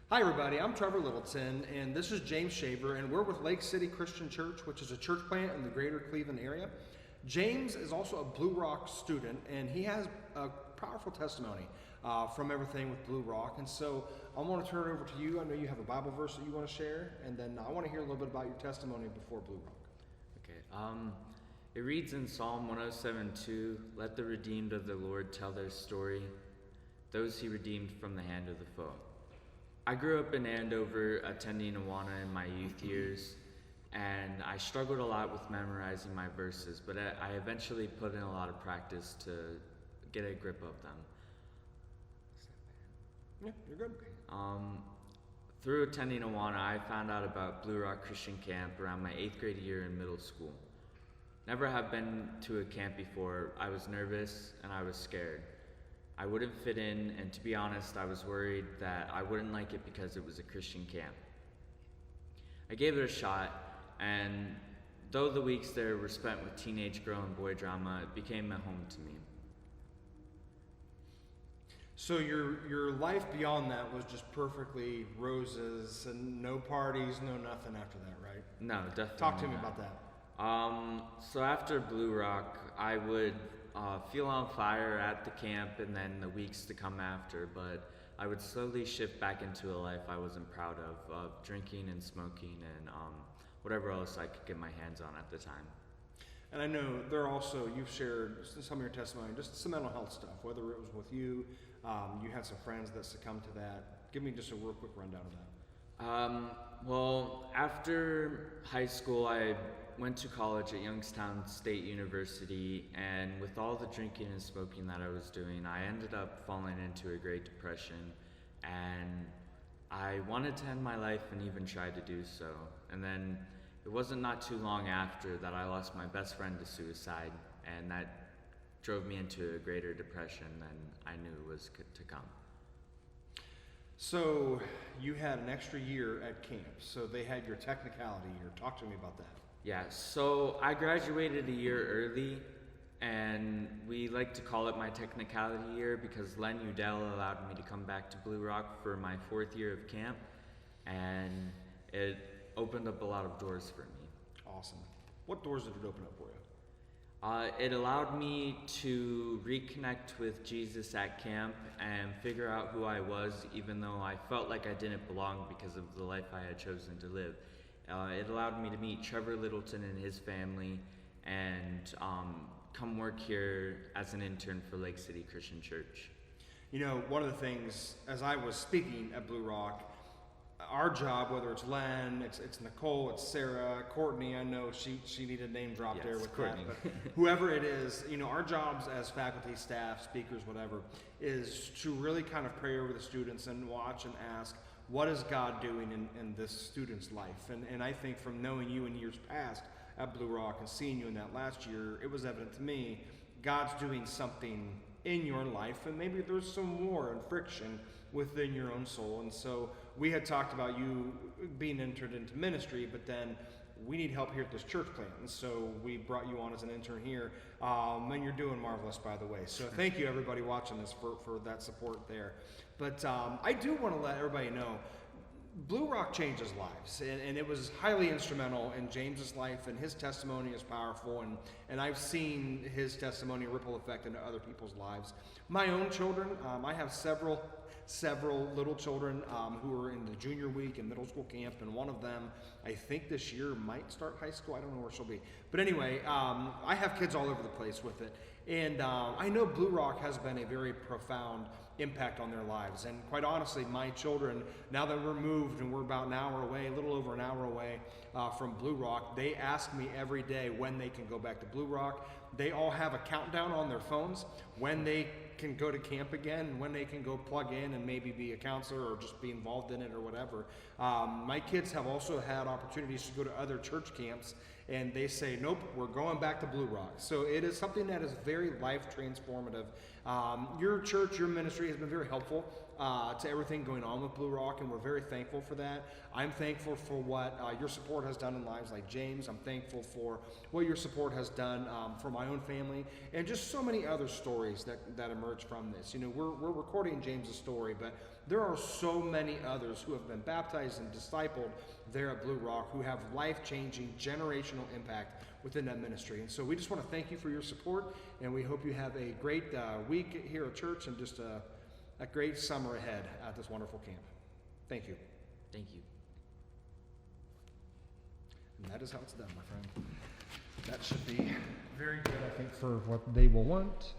Hi everybody, I'm Trevor Littleton, and this is James Shaver, and we're with Lake City Christian Church, which is a church plant in the greater Cleveland area. James is also a Blue Rock student, and he has a powerful testimony from everything with Blue Rock. And so I want to turn it over to you. I know you have a Bible verse that you want to share, and then I want to hear a little bit about your testimony before Blue Rock. Okay. It reads in Psalm 107:2, "Let the redeemed of the Lord tell their story, those he redeemed from the hand of the foe." I grew up in Andover, attending Awana in my youth years, and I struggled a lot with memorizing my verses, but I eventually put in a lot of practice to get a grip of them. Yeah, you're good. Through attending Awana, I found out about Blue Rock Christian Camp around my 8th grade year in middle school. Never have been to a camp before. I was nervous and I was scared. I wouldn't fit in, and to be honest, I was worried that I wouldn't like it because it was a Christian camp. I gave it a shot, and though the weeks there were spent with teenage girl and boy drama, it became a home to me. So your life beyond that was just perfectly roses and no parties, no nothing after that, right? No, definitely Talk to me not. about that. So after Blue Rock, I would feel on fire at the camp and then the weeks to come after, but I would slowly shift back into a life I wasn't proud of drinking and smoking and whatever else I could get my hands on at the time. And I know you've shared some of your testimony, just some mental health stuff, whether it was with you, you had some friends that succumbed to that. Give me just a real quick rundown of that. Well, after high school, I went to college at Youngstown State University, and with all the drinking and smoking that I was doing, I ended up falling into a Great Depression, and I wanted to end my life and even tried to do so. And then it wasn't not too long after that I lost my best friend to suicide, and that drove me into a greater depression than I knew was to come. So you had an extra year at camp, so they had your technicality year. Talk to me about that. Yeah, so I graduated a year early, and we like to call it my technicality year because Len Udell allowed me to come back to Blue Rock for my 4th year of camp, and it opened up a lot of doors for me. Awesome. What doors did it open up for you? It allowed me to reconnect with Jesus at camp and figure out who I was, even though I felt like I didn't belong because of the life I had chosen to live. It allowed me to meet Trevor Littleton and his family and come work here as an intern for Lake City Christian Church. You know, one of the things, as I was speaking at Blue Rock, our job, whether it's Len, it's Nicole, it's Sarah, Courtney, I know she needed a name drop there with Courtney. that, but whoever it is, you know, our jobs as faculty, staff, speakers, whatever, is to really kind of pray over the students and watch and ask, what is God doing in this student's life? And I think from knowing you in years past at Blue Rock and seeing you in that last year, it was evident to me, God's doing something in your life, and maybe there's some war and friction within your own soul. And so we had talked about you being entered into ministry, but then we need help here at this church plant. And so we brought you on as an intern here. And you're doing marvelous, by the way. So thank you, everybody watching this, for that support there. But I do want to let everybody know, Blue Rock changes lives, and it was highly instrumental in James's life, and his testimony is powerful, and I've seen his testimony ripple effect into other people's lives. My own children, I have several little children who are in the junior week and middle school camp, and one of them, I think this year, might start high school. I don't know where she'll be. But anyway, I have kids all over the place with it, and I know Blue Rock has been a very profound impact on their lives. And quite honestly, my children, now that we're moved and we're about an hour away, a little over an hour away from Blue Rock, they ask me every day when they can go back to Blue Rock. They all have a countdown on their phones when they can go to camp again, and when they can go plug in and maybe be a counselor or just be involved in it or whatever. My kids have also had opportunities to go to other church camps, and they say, nope, we're going back to Blue Rock. So it is something that is very life transformative. Your church, your ministry has been very helpful to everything going on with Blue Rock, and we're very thankful for that. I'm thankful for what your support has done in lives like James. I'm thankful for what your support has done for my own family, and just so many other stories that emerge from this. You know, we're recording James's story, but there are so many others who have been baptized and discipled there at Blue Rock who have life-changing, generational impact within that ministry. And so we just want to thank you for your support, and we hope you have a great week here at church and just a great summer ahead at this wonderful camp. Thank you. Thank you. And that is how it's done, my friend. That should be very good, I think, for what they will want.